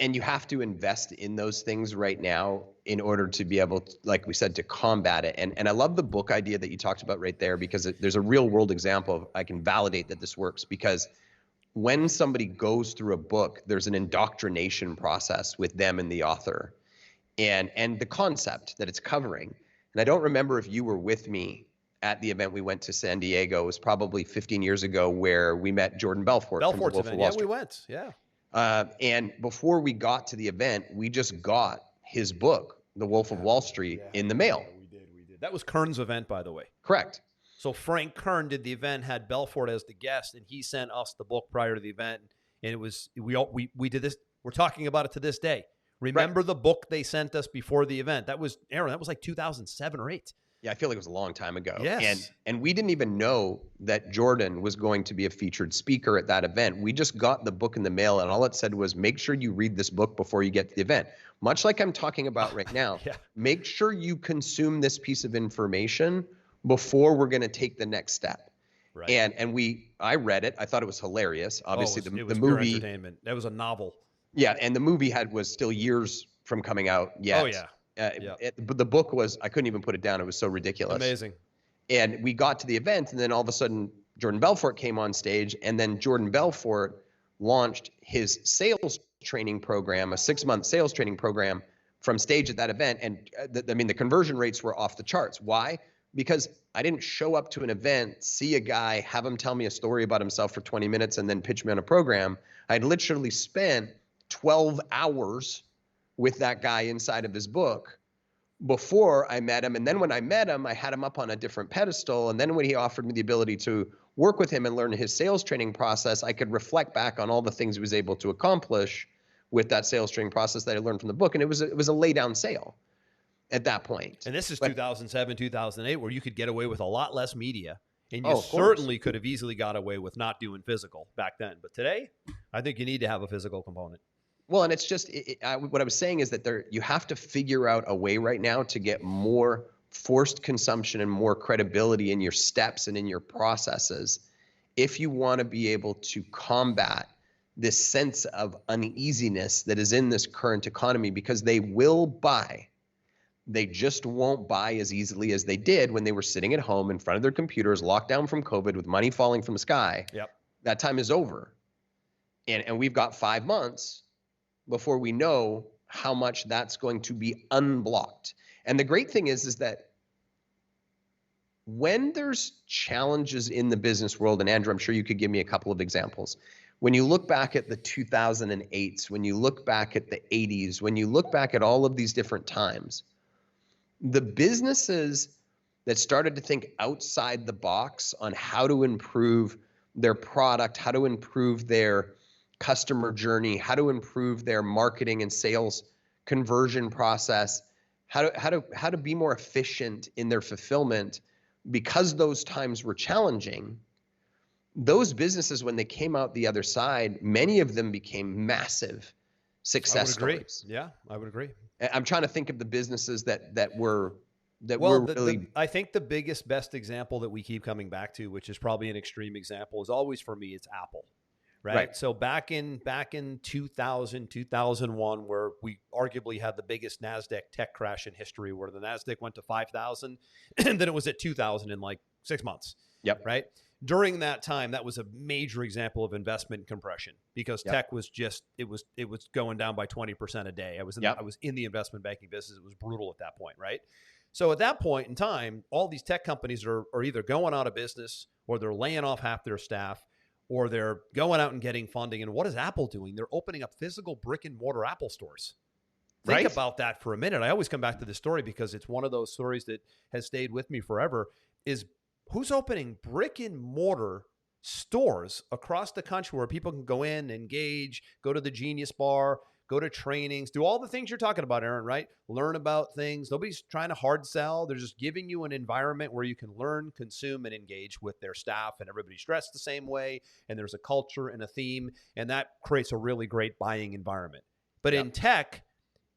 And you have to invest in those things right now in order to be able to, like we said, to combat it. And I love the book idea that you talked about right there, because there's a real world example of, I can validate that this works, because when somebody goes through a book, there's an indoctrination process with them and the author and the concept that it's covering. And I don't remember if you were with me at the event we went to San Diego. It was probably 15 years ago, where we met Jordan Belfort. Belfort's event. Yeah, we went. Yeah. And before we got to the event, we just got his book, The Wolf of Wall Street, in the mail. We did. That was Kern's event, by the way. Correct. So Frank Kern did the event, had Belfort as the guest, and he sent us the book prior to the event. And it was, we did this. We're talking about it to this day. Remember the book they sent us before the event? That was, Aaron, that was like 2007 or 8. Yeah, I feel like it was a long time ago. Yes. And we didn't even know that Jordan was going to be a featured speaker at that event. We just got the book in the mail, and all it said was, make sure you read this book before you get to the event. Much like I'm talking about right now, Make sure you consume this piece of information before we're going to take the next step. Right. And I read it. I thought it was hilarious. Obviously, it was the pure movie. Entertainment. That was a novel. Yeah, and the movie was still years from coming out yet. Oh, yeah. But the book was, I couldn't even put it down. It was so ridiculous. Amazing. And we got to the event, and then all of a sudden, Jordan Belfort came on stage, and then Jordan Belfort launched his sales training program, a 6-month sales training program from stage at that event. And the conversion rates were off the charts. Why? Because I didn't show up to an event, see a guy, have him tell me a story about himself for 20 minutes, and then pitch me on a program. I'd literally spent 12 hours with that guy inside of his book before I met him. And then when I met him, I had him up on a different pedestal. And then when he offered me the ability to work with him and learn his sales training process, I could reflect back on all the things he was able to accomplish with that sales training process that I learned from the book. And it was a lay down sale at that point. And this is 2007, 2008, where you could get away with a lot less media. And you certainly could have easily got away with not doing physical back then. But today, I think you need to have a physical component. Well, and it's just what I was saying is that you have to figure out a way right now to get more forced consumption and more credibility in your steps and in your processes if you want to be able to combat this sense of uneasiness that is in this current economy, because they will buy. They just won't buy as easily as they did when they were sitting at home in front of their computers, locked down from COVID with money falling from the sky. Yep. That time is over. And we've got 5 months before we know how much that's going to be unblocked. And the great thing is that when there's challenges in the business world, and Andrew, I'm sure you could give me a couple of examples. When you look back at the 2008s, when you look back at the 80s, when you look back at all of these different times, the businesses that started to think outside the box on how to improve their product, how to improve their customer journey, how to improve their marketing and sales conversion process, how to be more efficient in their fulfillment, because those times were challenging. Those businesses, when they came out the other side, many of them became massive success stories. Yeah, I would agree. I'm trying to think of the businesses that were really. I think the best example that we keep coming back to, which is probably an extreme example, is always for me, it's Apple. Right. So back in 2000, 2001, where we arguably had the biggest NASDAQ tech crash in history, where the NASDAQ went to 5,000 and then it was at 2,000 in like 6 months. Yep. Right. During that time, that was a major example of investment compression, because tech was it was going down by 20% a day. I was in the investment banking business. It was brutal at that point. Right. So at that point in time, all these tech companies are either going out of business, or they're laying off half their staff, or they're going out and getting funding. And what is Apple doing? They're opening up physical brick and mortar Apple stores. Think about that for a minute. I always come back to this story because it's one of those stories that has stayed with me forever, is who's opening brick and mortar stores across the country where people can go in, engage, go to the Genius Bar, go to trainings, do all the things you're talking about, Aaron, right? Learn about things. Nobody's trying to hard sell. They're just giving you an environment where you can learn, consume, and engage with their staff, and everybody's dressed the same way, and there's a culture and a theme, and that creates a really great buying environment. But in tech,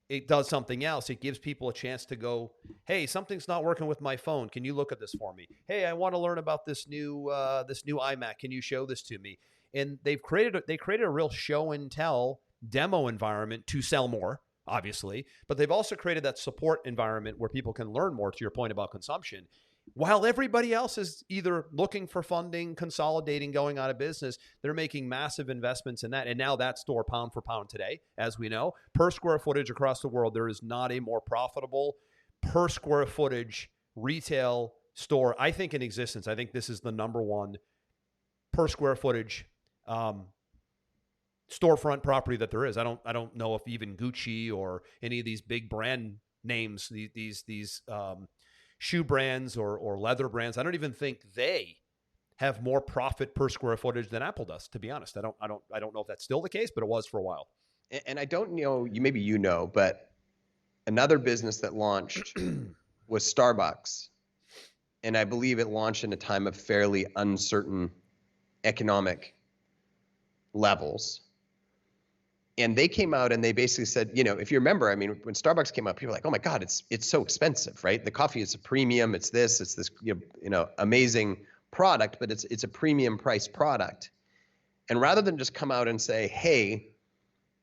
it does something else. It gives people a chance to go, hey, something's not working with my phone. Can you look at this for me? Hey, I want to learn about this new iMac. Can you show this to me? And they created a real show and tell demo environment to sell more, obviously, but they've also created that support environment where people can learn more, to your point about consumption. While everybody else is either looking for funding, consolidating, going out of business, they're making massive investments in that. And now that store, pound for pound today, as we know, per square footage across the world, there is not a more profitable per square footage retail store, I think, in existence. I think this is the number one per square footage storefront property that there is. I don't know if even Gucci or any of these big brand names, these shoe brands or leather brands, I don't even think they have more profit per square footage than Apple does, to be honest. I don't know if that's still the case, but it was for a while. And I don't know, maybe you know, but another business that launched was Starbucks. And I believe it launched in a time of fairly uncertain economic levels. And they came out and they basically said, if you remember, I mean, when Starbucks came out, people were like, oh my God, it's so expensive, right? The coffee is a premium. It's this amazing product, but it's a premium price product. And rather than just come out and say, hey,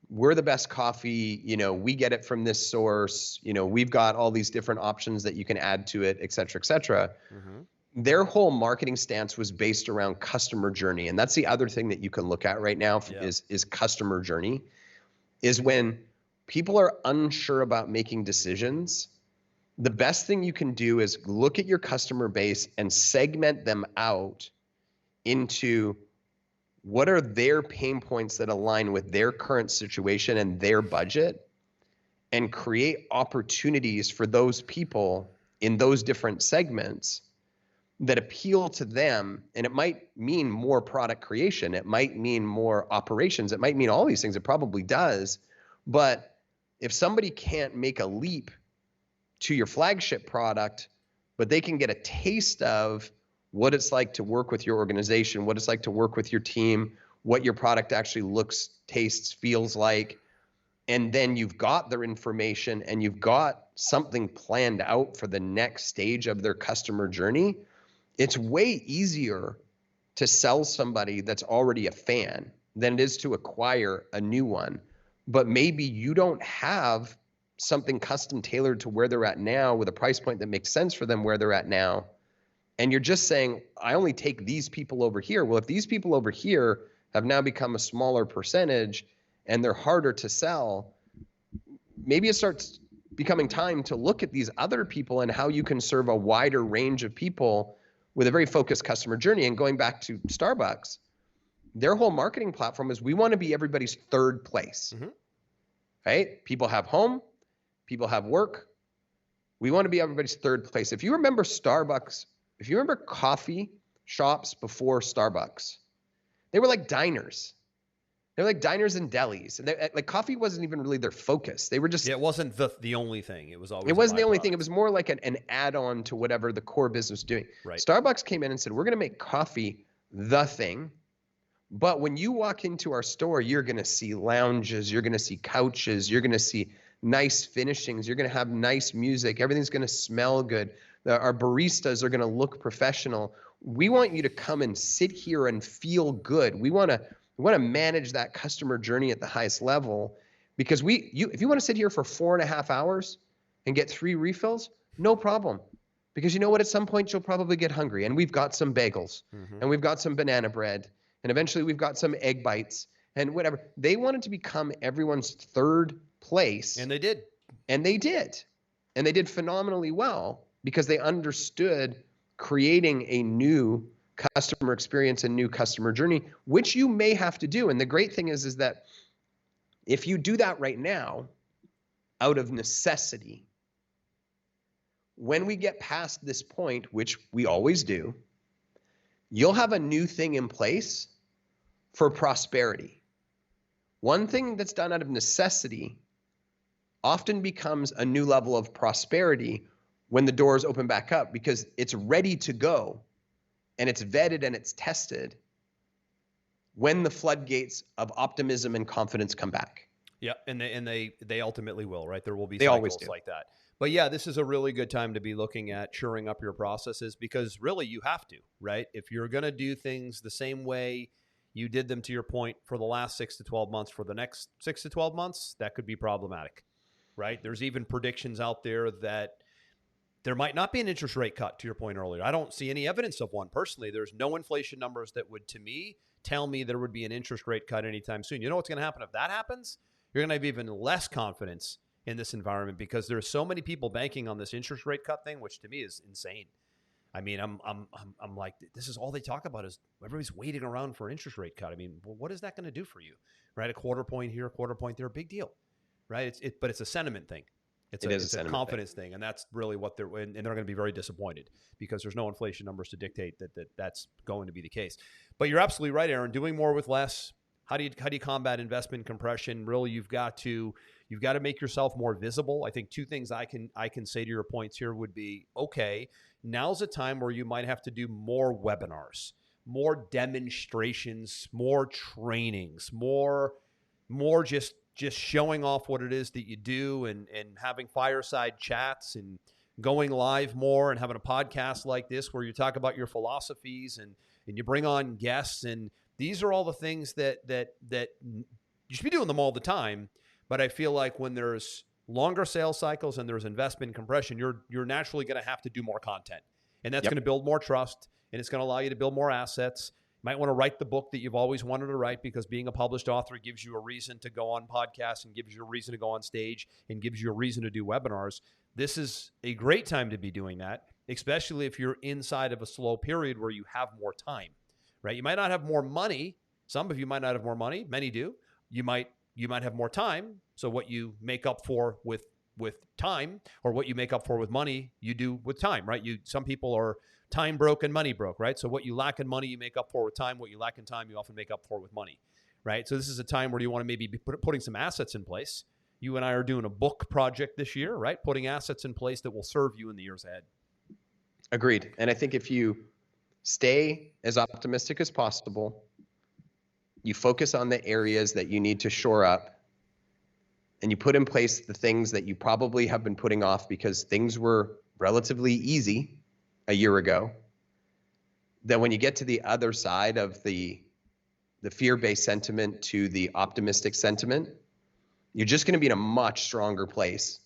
we're the best coffee, we get it from this source, we've got all these different options that you can add to it, et cetera, et cetera. Mm-hmm. Their whole marketing stance was based around customer journey. And that's the other thing that you can look at right now is customer journey. Is when people are unsure about making decisions, the best thing you can do is look at your customer base and segment them out into what are their pain points that align with their current situation and their budget, and create opportunities for those people in those different segments that appeal to them. And it might mean more product creation. It might mean more operations. It might mean all these things. It probably does. But if somebody can't make a leap to your flagship product, but they can get a taste of what it's like to work with your organization, what it's like to work with your team, what your product actually looks, tastes, feels like, and then you've got their information and you've got something planned out for the next stage of their customer journey, it's way easier to sell somebody that's already a fan than it is to acquire a new one. But maybe you don't have something custom tailored to where they're at now with a price point that makes sense for them where they're at now. And you're just saying, I only take these people over here. Well, if these people over here have now become a smaller percentage and they're harder to sell, maybe it starts becoming time to look at these other people and how you can serve a wider range of people with a very focused customer journey. And going back to Starbucks, their whole marketing platform is we want to be everybody's third place, mm-hmm. right? People have home, people have work. We want to be everybody's third place. If you remember Starbucks, if you remember coffee shops before Starbucks, they were like diners. They were like diners and delis. And like coffee wasn't even really their focus. They were just... Yeah, it wasn't the only thing. It was always... It wasn't the only thing. It was more like an add-on to whatever the core business was doing. Right. Starbucks came in and said, we're going to make coffee the thing. But when you walk into our store, you're going to see lounges. You're going to see couches. You're going to see nice finishings. You're going to have nice music. Everything's going to smell good. Our baristas are going to look professional. We want you to come and sit here and feel good. We want to manage that customer journey at the highest level, because if you want to sit here for 4.5 hours and get 3 refills, no problem. Because you know what? At some point you'll probably get hungry, and we've got some bagels, mm-hmm. and we've got some banana bread, and eventually we've got some egg bites and whatever. They wanted to become everyone's third place. And they did. And they did. And they did phenomenally well because they understood creating a new customer experience and new customer journey, which you may have to do. And the great thing is that if you do that right now, out of necessity, when we get past this point, which we always do, you'll have a new thing in place for prosperity. One thing that's done out of necessity often becomes a new level of prosperity when the doors open back up, because it's ready to go and it's vetted and it's tested when the floodgates of optimism and confidence come back. Yeah, and they ultimately will, right? There will be They always cycles do. like that. But yeah, this is a really good time to be looking at shoring up your processes because really you have to, right? If you're going to do things the same way you did them to your point for the last 6 to 12 months for the next 6 to 12 months, that could be problematic, right? There's even predictions out there that there might not be an interest rate cut to your point earlier. I don't see any evidence of one personally. There's no inflation numbers that would, to me, tell me there would be an interest rate cut anytime soon. You know what's going to happen if that happens? You're going to have even less confidence in this environment because there's so many people banking on this interest rate cut thing, which to me is insane. I mean, I'm like, this is all they talk about is everybody's waiting around for an interest rate cut. I mean, well, what is that going to do for you, right? A quarter point here, a quarter point there, big deal, right? But it's a sentiment thing. It's a confidence thing, and that's really what they're going to be very disappointed because there's no inflation numbers to dictate that's going to be the case. But you're absolutely right, Aaron. Doing more with less. How do you combat investment compression? Really, you've got to make yourself more visible. I think two things I can say to your points here would be, okay, now's a time where you might have to do more webinars, more demonstrations, more trainings, more just showing off what it is that you do and having fireside chats and going live more and having a podcast like this where you talk about your philosophies and you bring on guests. And these are all the things that you should be doing them all the time. But I feel like when there's longer sales cycles and there's investment compression, you're naturally going to have to do more content. And that's going to build more trust and it's going to allow you to build more assets. Might want to write the book that you've always wanted to write because being a published author gives you a reason to go on podcasts and gives you a reason to go on stage and gives you a reason to do webinars. This is a great time to be doing that, especially if you're inside of a slow period where you have more time, right? You might not have more money. Some of you might not have more money. Many do. You might have more time. So what you make up for with time or what you make up for with money, you do with time, right? Some people are time broke and money broke, right? So what you lack in money, you make up for with time. What you lack in time, you often make up for with money, right? So this is a time where you want to maybe be putting some assets in place. You and I are doing a book project this year, right? Putting assets in place that will serve you in the years ahead. Agreed. And I think if you stay as optimistic as possible, you focus on the areas that you need to shore up, and you put in place the things that you probably have been putting off because things were relatively easy a year ago, then when you get to the other side of the fear-based sentiment to the optimistic sentiment, you're just going to be in a much stronger place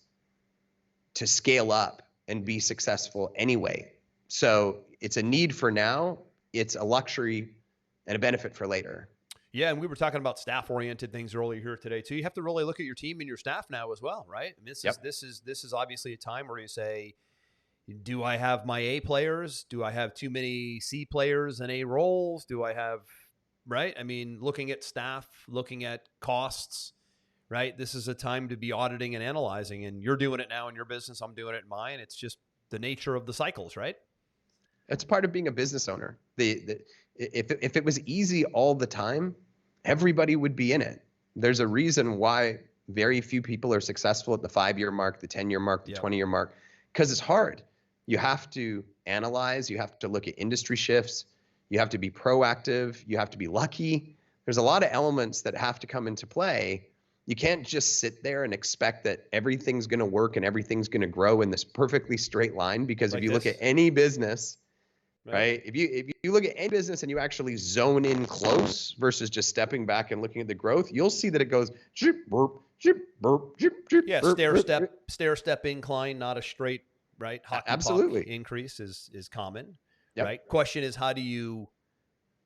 to scale up and be successful anyway. So it's a need for now, it's a luxury and a benefit for later. Yeah, and we were talking about staff-oriented things earlier here today too. You have to really look at your team and your staff now as well, right? I mean, this is obviously a time where you say, do I have my A players? Do I have too many C players and A roles? Do I have, right? I mean, looking at staff, looking at costs, right? This is a time to be auditing and analyzing, and you're doing it now in your business. I'm doing it in mine. It's just the nature of the cycles, right? It's part of being a business owner. If it was easy all the time, everybody would be in it. There's a reason why very few people are successful at the 5-year mark, the 10-year mark, the 20-year mark, because it's hard. You have to analyze, you have to look at industry shifts, you have to be proactive, you have to be lucky. There's a lot of elements that have to come into play. You can't just sit there and expect that everything's going to work and everything's going to grow in this perfectly straight line, because if you look at any business, right? If you look at any business and you actually zone in close versus just stepping back and looking at the growth, you'll see that it goes zip, burp, zip, burp, zip, zip, yeah, burp, stair step incline, not a straight, right? Hockey absolutely. puck increase is common, right? Question is, how do you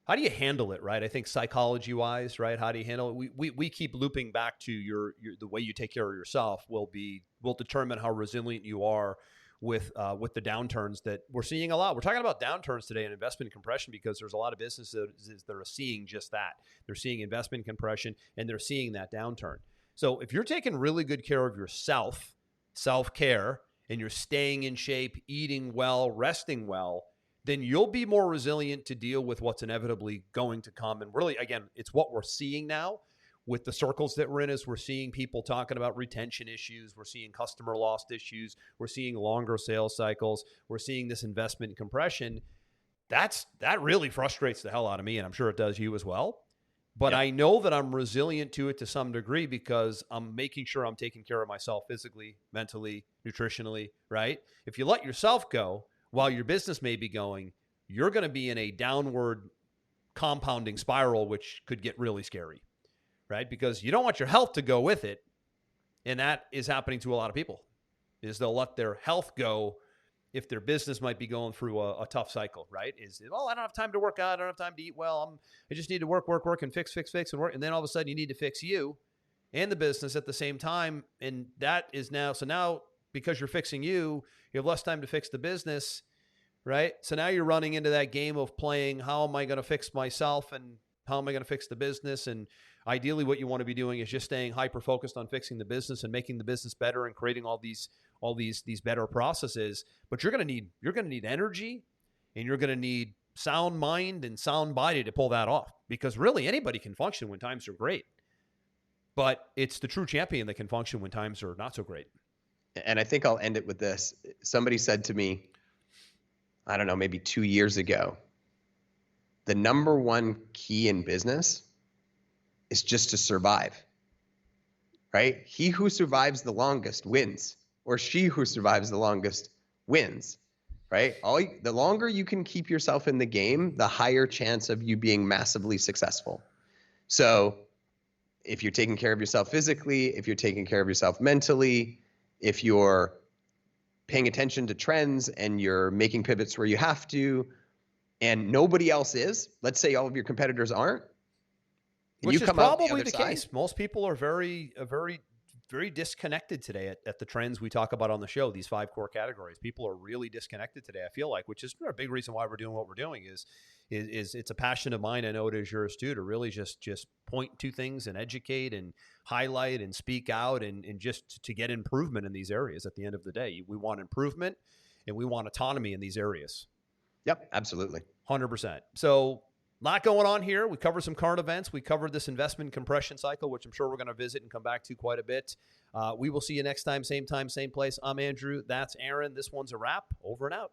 handle it, right? I think psychology wise, right? How do you handle it? We keep looping back to the way you take care of yourself will determine how resilient you are with the downturns that we're seeing a lot. We're talking about downturns today in investment compression because there's a lot of businesses that are seeing just that. They're seeing investment compression and they're seeing that downturn. So if you're taking really good care of yourself, self-care, and you're staying in shape, eating well, resting well, then you'll be more resilient to deal with what's inevitably going to come. And really, again, it's what we're seeing now with the circles that we're in, is we're seeing people talking about retention issues. We're seeing customer loss issues. We're seeing longer sales cycles. We're seeing this investment compression. That really frustrates the hell out of me, and I'm sure it does you as well. But Yep. I know that I'm resilient to it to some degree because I'm making sure I'm taking care of myself physically, mentally, nutritionally, right? If you let yourself go while your business may be going, you're going to be in a downward compounding spiral, which could get really scary, right? Because you don't want your health to go with it. And that is happening to a lot of people, is they'll let their health go if their business might be going through a tough cycle, right? I don't have time to work out. I don't have time to eat well. I just need to work, and fix, and work. And then all of a sudden you need to fix you and the business at the same time. And that is now because you're fixing you have less time to fix the business, right? So now you're running into that game of playing, how am I going to fix myself and how am I going to fix the business? And ideally what you want to be doing is just staying hyper-focused on fixing the business and making the business better and creating all these better processes. But you're going to need energy, and you're going to need sound mind and sound body to pull that off, because really anybody can function when times are great. But it's the true champion that can function when times are not so great. And I think I'll end it with this. Somebody said to me, I don't know, maybe 2 years ago, the number one key in business is just to survive, right? He who survives the longest wins, or she who survives the longest wins, right? The longer you can keep yourself in the game, the higher chance of you being massively successful. So if you're taking care of yourself physically, if you're taking care of yourself mentally, if you're paying attention to trends and you're making pivots where you have to, and nobody else is, let's say all of your competitors aren't, and which you is come out probably the the other case. side. Most people are very disconnected today at the trends we talk about on the show, these 5 core categories. People are really disconnected today, I feel like, which is a big reason why we're doing what we're doing. Is it's a passion of mine, I know it is yours too, to really just point to things and educate and highlight and speak out and just to get improvement in these areas. At the end of the day, we want improvement and we want autonomy in these areas. Yep, absolutely. 100%. So a lot going on here. We covered some current events. We covered this investment compression cycle, which I'm sure we're going to visit and come back to quite a bit. We will see you next time, same place. I'm Andrew. That's Aaron. This one's a wrap. Over and out.